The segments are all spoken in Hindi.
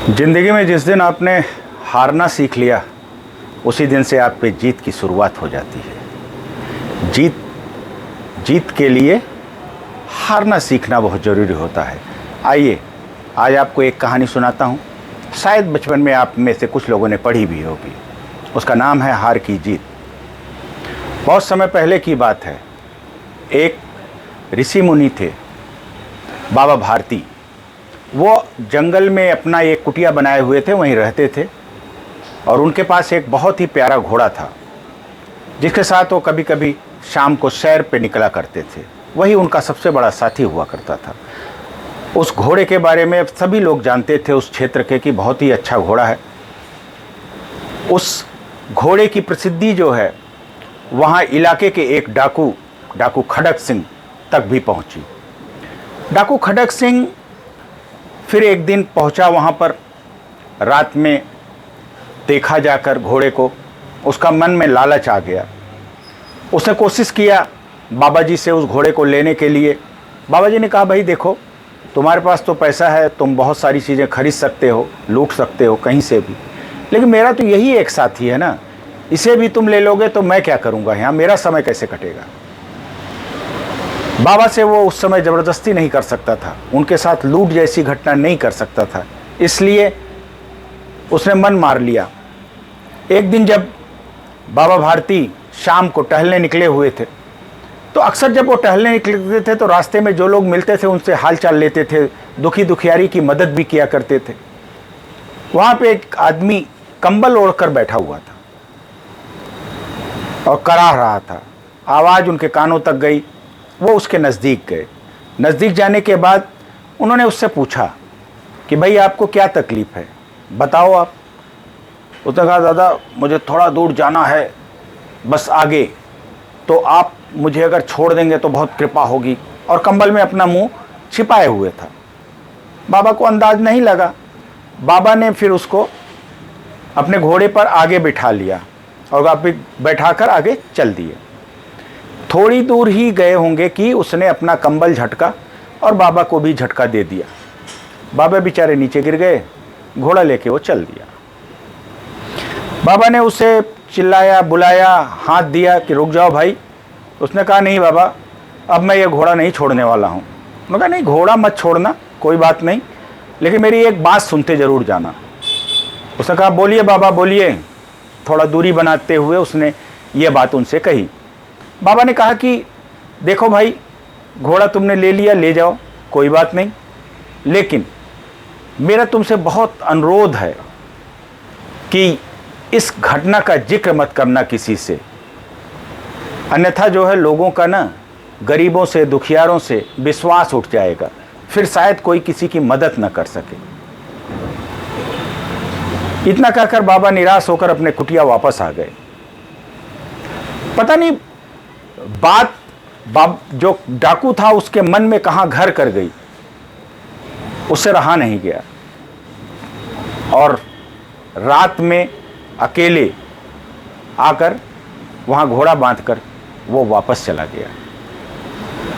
ज़िंदगी में जिस दिन आपने हारना सीख लिया उसी दिन से आप पे जीत की शुरुआत हो जाती है। जीत के लिए हारना सीखना बहुत ज़रूरी होता है। आइए आज आपको एक कहानी सुनाता हूँ। शायद बचपन में आप में से कुछ लोगों ने पढ़ी भी होगी। उसका नाम है हार की जीत। बहुत समय पहले की बात है। एक ऋषि मुनि थे, बाबा भारती। वो जंगल में अपना एक कुटिया बनाए हुए थे, वहीं रहते थे। और उनके पास एक बहुत ही प्यारा घोड़ा था जिसके साथ वो कभी कभी शाम को सैर पे निकला करते थे। वही उनका सबसे बड़ा साथी हुआ करता था। उस घोड़े के बारे में सभी लोग जानते थे उस क्षेत्र के कि बहुत ही अच्छा घोड़ा है। उस घोड़े की प्रसिद्धि जो है वहाँ इलाके के एक डाकू खड़क सिंह तक भी पहुँची। डाकू खड़क सिंह फिर एक दिन पहुंचा वहां पर। रात में देखा जाकर घोड़े को, उसका मन में लालच आ गया। उसने कोशिश किया बाबा जी से उस घोड़े को लेने के लिए। बाबा जी ने कहा, भाई देखो, तुम्हारे पास तो पैसा है, तुम बहुत सारी चीज़ें खरीद सकते हो, लूट सकते हो कहीं से भी, लेकिन मेरा तो यही एक साथी है ना, इसे भी तुम ले लोगे तो मैं क्या करूँगा यहाँ, मेरा समय कैसे कटेगा। बाबा से वो उस समय ज़बरदस्ती नहीं कर सकता था, उनके साथ लूट जैसी घटना नहीं कर सकता था, इसलिए उसने मन मार लिया। एक दिन जब बाबा भारती शाम को टहलने निकले हुए थे, तो अक्सर जब वो टहलने निकलते थे तो रास्ते में जो लोग मिलते थे उनसे हाल चाल लेते थे, दुखियारी की मदद भी किया करते थे। वहाँ पे एक आदमी कंबल ओढ़कर बैठा हुआ था और कराह रहा था। आवाज़ उनके कानों तक गई। वो उसके नज़दीक गए। नज़दीक जाने के बाद उन्होंने उससे पूछा कि भाई आपको क्या तकलीफ़ है, बताओ आप। उसने कहा, दादा मुझे थोड़ा दूर जाना है, बस आगे, तो आप मुझे अगर छोड़ देंगे तो बहुत कृपा होगी। और कंबल में अपना मुंह छिपाए हुए था। बाबा को अंदाज नहीं लगा। बाबा ने फिर उसको अपने घोड़े पर आगे बिठा लिया और वापस बैठाकर आगे चल दिए। थोड़ी दूर ही गए होंगे कि उसने अपना कंबल झटका और बाबा को भी झटका दे दिया। बाबा बेचारे नीचे गिर गए। घोड़ा लेके वो चल दिया। बाबा ने उसे चिल्लाया, बुलाया, हाथ दिया कि रुक जाओ भाई। उसने कहा, नहीं बाबा, अब मैं ये घोड़ा नहीं छोड़ने वाला हूँ। उन्होंने कहा, नहीं घोड़ा मत छोड़ना, कोई बात नहीं, लेकिन मेरी एक बात सुनते ज़रूर जाना। उसने कहा, बोलिए बाबा बोलिए। थोड़ा दूरी बनाते हुए उसने ये बात उनसे कही। बाबा ने कहा कि देखो भाई, घोड़ा तुमने ले लिया, ले जाओ, कोई बात नहीं, लेकिन मेरा तुमसे बहुत अनुरोध है कि इस घटना का जिक्र मत करना किसी से, अन्यथा जो है लोगों का ना, गरीबों से, दुखियारों से विश्वास उठ जाएगा, फिर शायद कोई किसी की मदद न कर सके। इतना कहकर बाबा निराश होकर अपने कुटिया वापस आ गए। पता नहीं बात जो डाकू था उसके मन में कहां घर कर गई, उससे रहा नहीं गया और रात में अकेले आकर वहां घोड़ा बांधकर वो वापस चला गया।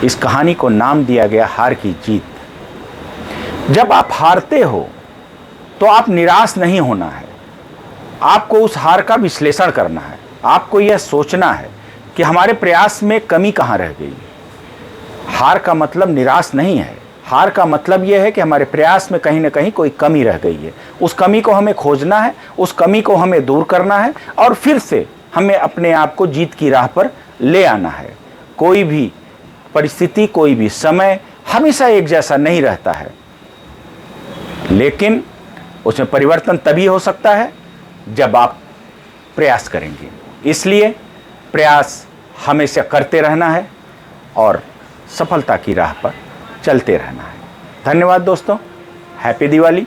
इस कहानी को नाम दिया गया हार की जीत। जब आप हारते हो तो आप निराश नहीं होना है, आपको उस हार का विश्लेषण करना है। आपको यह सोचना है कि हमारे प्रयास में कमी कहाँ रह गई। हार का मतलब निराश नहीं है। हार का मतलब यह है कि हमारे प्रयास में कहीं ना कहीं कोई कमी रह गई है। उस कमी को हमें खोजना है, उस कमी को हमें दूर करना है और फिर से हमें अपने आप को जीत की राह पर ले आना है। कोई भी परिस्थिति, कोई भी समय हमेशा एक जैसा नहीं रहता है, लेकिन उसमें परिवर्तन तभी हो सकता है जब आप प्रयास करेंगे। इसलिए प्रयास हमेशा करते रहना है और सफलता की राह पर चलते रहना है। धन्यवाद दोस्तों। हैप्पी दिवाली।